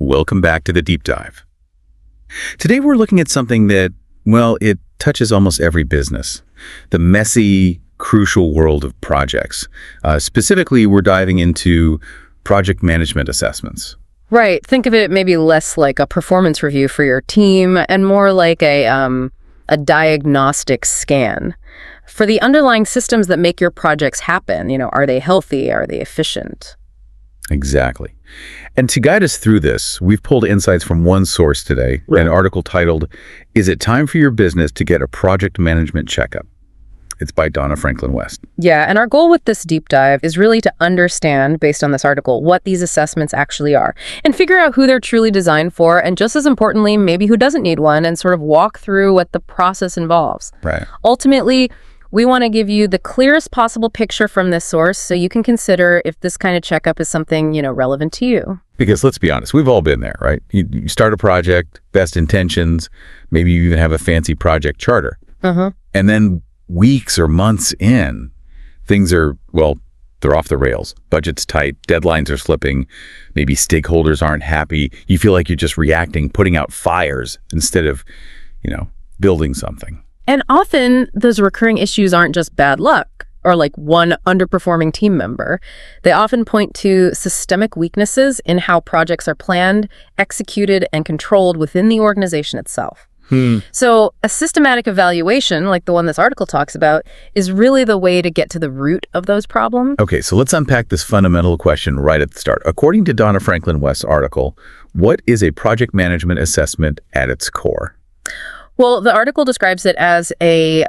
Welcome back to the Deep Dive. Today we're looking at something that, well, it touches almost every business. The messy, crucial world of projects. Specifically, we're diving into project management assessments. Right. Think of it maybe less like a performance review for your team and more like a diagnostic scan for the underlying systems that make your projects happen. Are they healthy? Are they efficient? Exactly. And to guide us through this, we've pulled insights from one source today, an article titled, "Is It Time for Your Business to Get a Project Management Checkup?" It's by Donna Franklin West. Yeah, and our goal with this deep dive is really to understand, based on this article, what these assessments actually are and figure out who they're truly designed for, and just as importantly, maybe who doesn't need one, and sort of walk through what the process involves. Right. Ultimately, we want to give you the clearest possible picture from this source so you can consider if this kind of checkup is something, relevant to you. Because let's be honest, we've all been there, right? You start a project, best intentions, maybe you even have a fancy project charter. And then weeks or months in, things are, well, they're off the rails. Budget's tight, deadlines are slipping, maybe stakeholders aren't happy. You feel like you're just reacting, putting out fires instead of, building something. And often those recurring issues aren't just bad luck or like one underperforming team member. They often point to systemic weaknesses in how projects are planned, executed, and controlled within the organization itself. So a systematic evaluation, like the one this article talks about, is really the way to get to the root of those problems. Okay, so let's unpack this fundamental question right at the start. According to Donna Franklin West's article, what is a project management assessment at its core? Well, the article describes it as a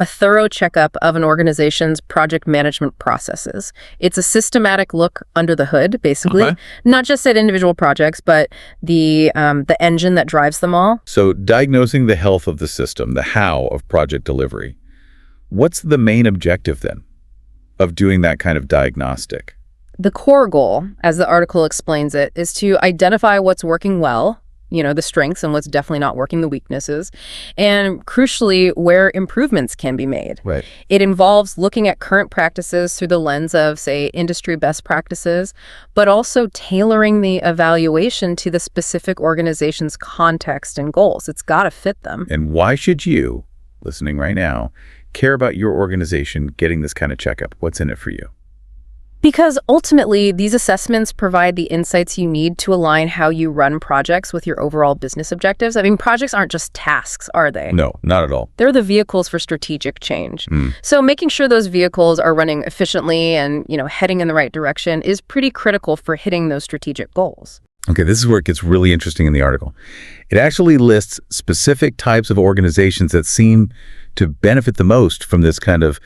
thorough checkup of an organization's project management processes. It's a systematic look under the hood, basically, not just at individual projects, but the engine that drives them all. So diagnosing the health of the system, the how of project delivery. What's the main objective then of doing that kind of diagnostic? The core goal, as the article explains it, is to identify what's working well, the strengths, and what's definitely not working, the weaknesses, and crucially, where improvements can be made. Right. It involves looking at current practices through the lens of, say, industry best practices, but also tailoring the evaluation to the specific organization's context and goals. It's got to fit them. And why should you, listening right now, care about your organization getting this kind of checkup? What's in it for you? Because ultimately, these assessments provide the insights you need to align how you run projects with your overall business objectives. I mean, projects aren't just tasks, are they? No, not at all. They're the vehicles for strategic change. So making sure those vehicles are running efficiently and, heading in the right direction is pretty critical for hitting those strategic goals. Okay, this is where it gets really interesting in the article. It actually lists specific types of organizations that seem to benefit the most from this kind of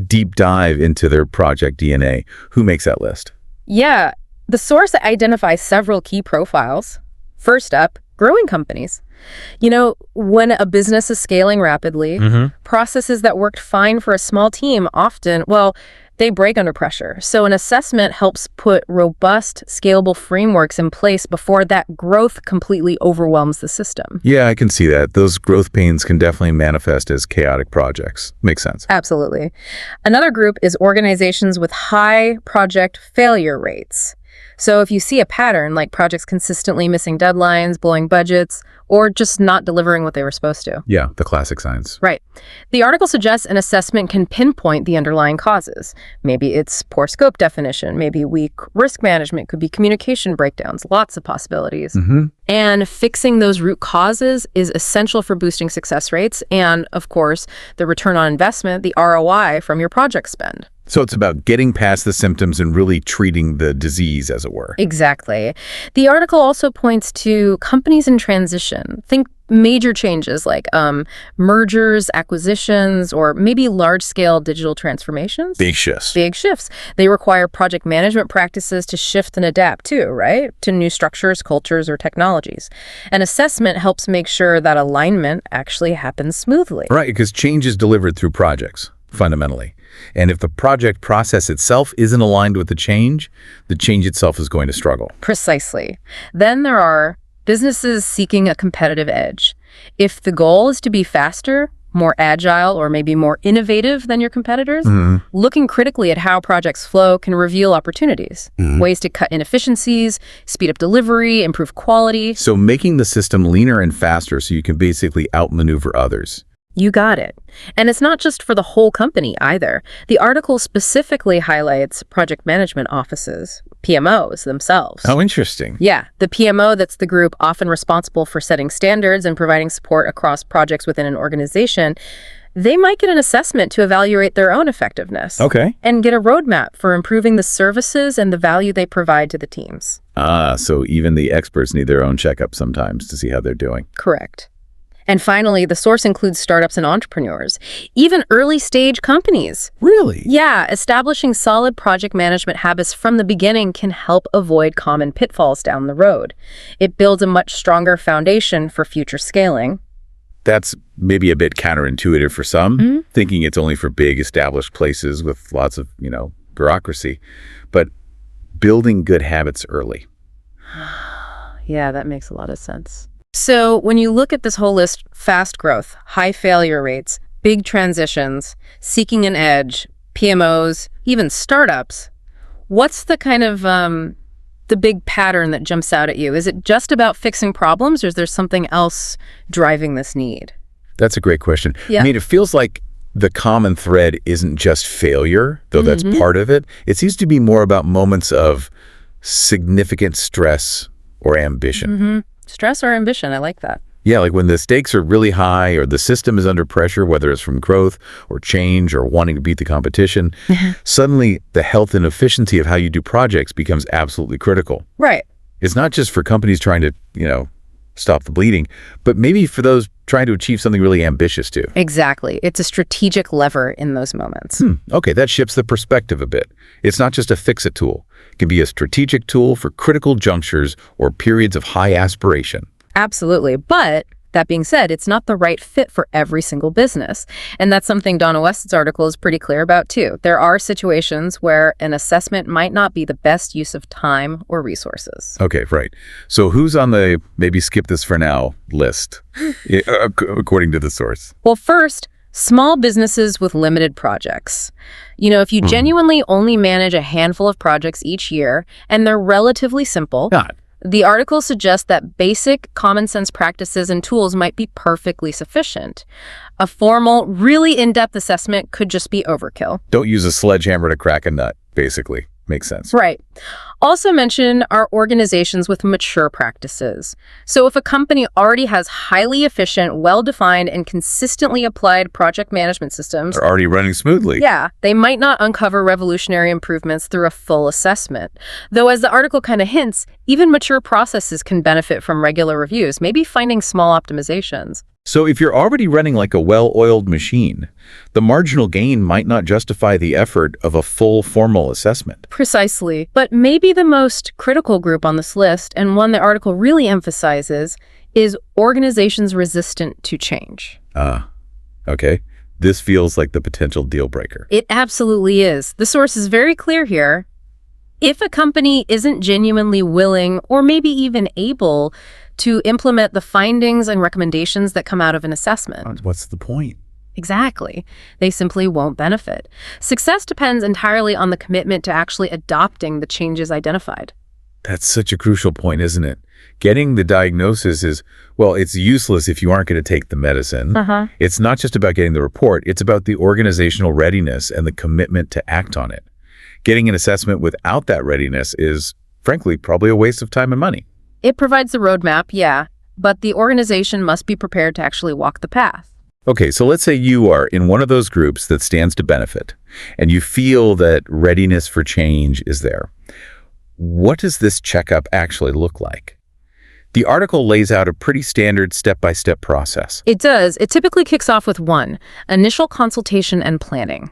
deep dive into their project DNA. Who makes that list? Yeah, the source identifies several key profiles. First up, growing companies. When a business is scaling rapidly, processes that worked fine for a small team often, they break under pressure. So an assessment helps put robust, scalable frameworks in place before that growth completely overwhelms the system. Yeah, I can see that. Those growth pains can definitely manifest as chaotic projects. Makes sense. Absolutely. Another group is organizations with high project failure rates. So if you see a pattern like projects consistently missing deadlines, blowing budgets, or just not delivering what they were supposed to. Yeah, the classic signs. Right. The article suggests an assessment can pinpoint the underlying causes. Maybe it's poor scope definition, maybe weak risk management, could be communication breakdowns, lots of possibilities. And fixing those root causes is essential for boosting success rates and, of course, the return on investment, the ROI from your project spend. So it's about getting past the symptoms and really treating the disease, as it were. Exactly. The article also points to companies in transition. Think major changes like mergers, acquisitions, or maybe large-scale digital transformations. Big shifts. Big shifts. They require project management practices to shift and adapt too, right? To new structures, cultures, or technologies. An assessment helps make sure that alignment actually happens smoothly. Right, because change is delivered through projects, fundamentally. And if the project process itself isn't aligned with the change itself is going to struggle. Precisely. Then there are businesses seeking a competitive edge. If the goal is to be faster, more agile, or maybe more innovative than your competitors, looking critically at how projects flow can reveal opportunities, ways to cut inefficiencies, speed up delivery, improve quality. So making the system leaner and faster so you can basically outmaneuver others. You got it. And it's not just for the whole company either. The article specifically highlights project management offices, PMOs themselves. Oh, interesting. Yeah, the PMO, that's the group often responsible for setting standards and providing support across projects within an organization. They might get an assessment to evaluate their own effectiveness. Okay. And get a roadmap for improving the services and the value they provide to the teams. So even the experts need their own checkup sometimes to see how they're doing. Correct. And finally, the source includes startups and entrepreneurs, even early-stage companies. Really? Yeah, establishing solid project management habits from the beginning can help avoid common pitfalls down the road. It builds a much stronger foundation for future scaling. That's maybe a bit counterintuitive for some, thinking it's only for big established places with lots of, bureaucracy. But building good habits early. Yeah, that makes a lot of sense. So when you look at this whole list, fast growth, high failure rates, big transitions, seeking an edge, PMOs, even startups, what's the kind of the big pattern that jumps out at you? Is it just about fixing problems, or is there something else driving this need? That's a great question. Yeah. I mean, it feels like the common thread isn't just failure, though that's part of it. It seems to be more about moments of significant stress or ambition. Stress or ambition, I like that. Yeah, like when the stakes are really high or the system is under pressure, whether it's from growth or change or wanting to beat the competition, suddenly the health and efficiency of how you do projects becomes absolutely critical. Right. It's not just for companies trying to, stop the bleeding, but maybe for those trying to achieve something really ambitious too. Exactly. It's a strategic lever in those moments. Okay, that shifts the perspective a bit. It's not just a fix-it tool. It can be a strategic tool for critical junctures or periods of high aspiration. Absolutely. But that being said, it's not the right fit for every single business. And that's something Donna West's article is pretty clear about too. There are situations where an assessment might not be the best use of time or resources. Okay, right. So who's on the maybe skip this for now list, according to the source? Well, first, small businesses with limited projects. If you genuinely only manage a handful of projects each year and they're relatively simple, the article suggests that basic common sense practices and tools might be perfectly sufficient. A formal, really in-depth assessment could just be overkill. Don't use a sledgehammer to crack a nut, basically. Makes sense. Right. Also mention are organizations with mature practices. So if a company already has highly efficient, well-defined, and consistently applied project management systems, They're already running smoothly. yeah, they might not uncover revolutionary improvements through a full assessment. Though as the article kind of hints, even mature processes can benefit from regular reviews, maybe finding small optimizations. So if you're already running like a well-oiled machine, the marginal gain might not justify the effort of a full formal assessment. Precisely. But maybe the most critical group on this list, and one the article really emphasizes, is organizations resistant to change. Okay. This feels like the potential deal breaker. It absolutely is. The source is very clear here. If a company isn't genuinely willing, or maybe even able, to implement the findings and recommendations that come out of an assessment. What's the point? Exactly. They simply won't benefit. Success depends entirely on the commitment to actually adopting the changes identified. That's such a crucial point, isn't it? Getting the diagnosis is, well, it's useless if you aren't going to take the medicine. It's not just about getting the report. It's about the organizational readiness and the commitment to act on it. Getting an assessment without that readiness is, frankly, probably a waste of time and money. It provides the roadmap, yeah, but the organization must be prepared to actually walk the path. Okay, so let's say you are in one of those groups that stands to benefit, and you feel that readiness for change is there. What does this checkup actually look like? The article lays out a pretty standard step-by-step process. It does. It typically kicks off with initial consultation and planning.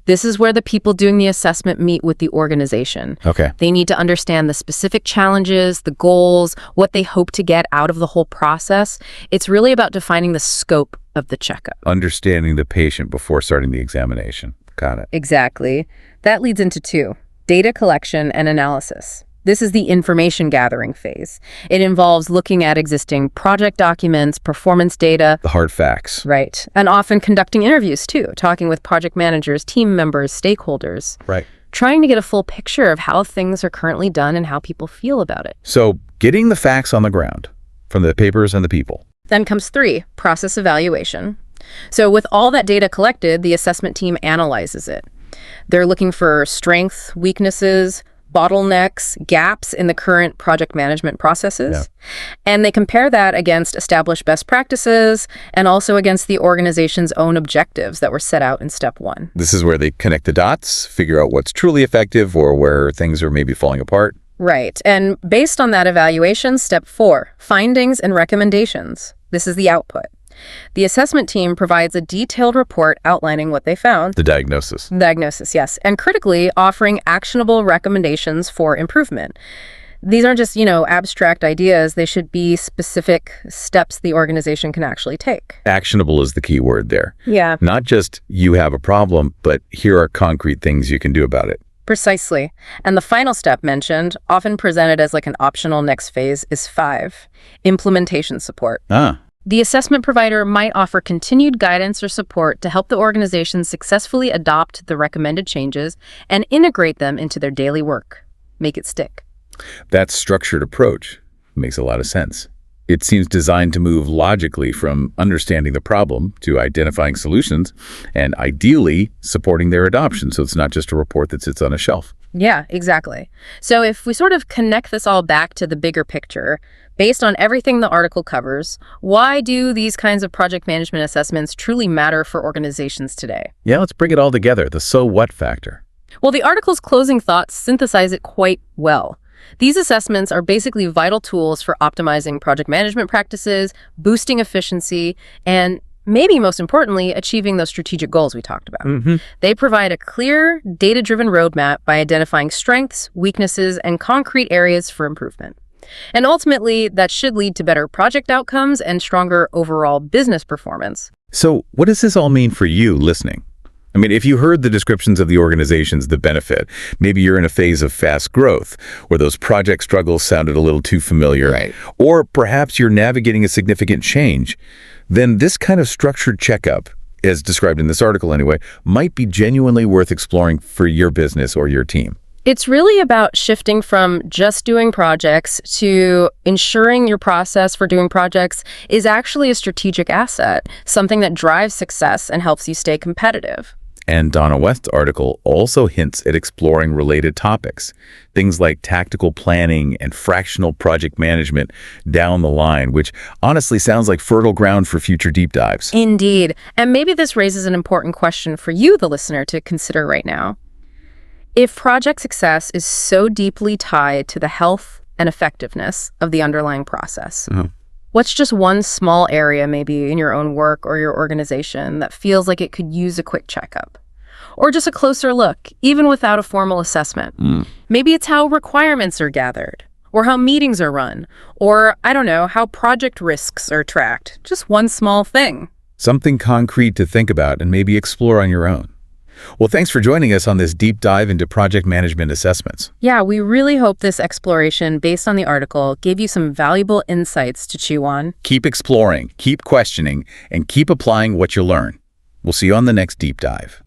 This is where the people doing the assessment meet with the organization. Okay. They need to understand the specific challenges, the goals, what they hope to get out of the whole process. It's really about defining the scope of the checkup. Understanding the patient before starting the examination. Got it. Exactly. That leads into 2, data collection and analysis. This is the information gathering phase. It involves looking at existing project documents, performance data. The hard facts. Right. And often conducting interviews too, talking with project managers, team members, stakeholders. Right. Trying to get a full picture of how things are currently done and how people feel about it. So getting the facts on the ground from the papers and the people. Then comes 3, process evaluation. So with all that data collected, the assessment team analyzes it. They're looking for strengths, weaknesses, bottlenecks, gaps in the current project management processes. Yeah. And they compare that against established best practices and also against the organization's own objectives that were set out in step 1. This is where they connect the dots, figure out what's truly effective or where things are maybe falling apart. Right. And based on that evaluation, step 4, findings and recommendations. This is the output. The assessment team provides a detailed report outlining what they found. The diagnosis. Diagnosis, yes. And critically, offering actionable recommendations for improvement. These aren't just, abstract ideas. They should be specific steps the organization can actually take. Actionable is the key word there. Yeah. Not just you have a problem, but here are concrete things you can do about it. Precisely. And the final step mentioned, often presented as like an optional next phase, is 5, implementation support. The assessment provider might offer continued guidance or support to help the organization successfully adopt the recommended changes and integrate them into their daily work. Make it stick. That structured approach makes a lot of sense. It seems designed to move logically from understanding the problem to identifying solutions and ideally supporting their adoption, so it's not just a report that sits on a shelf. Yeah, exactly. So if we sort of connect this all back to the bigger picture, based on everything the article covers, why do these kinds of project management assessments truly matter for organizations today? Yeah, let's bring it all together, the so what factor. Well, the article's closing thoughts synthesize it quite well. These assessments are basically vital tools for optimizing project management practices, boosting efficiency, and maybe most importantly, achieving those strategic goals we talked about. They provide a clear, data-driven roadmap by identifying strengths, weaknesses, and concrete areas for improvement. And ultimately, that should lead to better project outcomes and stronger overall business performance. So what does this all mean for you listening? I mean, if you heard the descriptions of the organizations that benefit, maybe you're in a phase of fast growth where those project struggles sounded a little too familiar, Right. Or perhaps you're navigating a significant change, then this kind of structured checkup, as described in this article anyway, might be genuinely worth exploring for your business or your team. It's really about shifting from just doing projects to ensuring your process for doing projects is actually a strategic asset, something that drives success and helps you stay competitive. And Donna West's article also hints at exploring related topics, things like tactical planning and fractional project management down the line, which honestly sounds like fertile ground for future deep dives. Indeed. And maybe this raises an important question for you, the listener, to consider right now. If project success is so deeply tied to the health and effectiveness of the underlying process, what's just one small area maybe in your own work or your organization that feels like it could use a quick checkup? Or just a closer look, even without a formal assessment? Maybe it's how requirements are gathered, or how meetings are run, or, I don't know, how project risks are tracked. Just one small thing. Something concrete to think about and maybe explore on your own. Well, thanks for joining us on this deep dive into project management assessments. Yeah, we really hope this exploration based on the article gave you some valuable insights to chew on. Keep exploring, keep questioning, and keep applying what you learn. We'll see you on the next deep dive.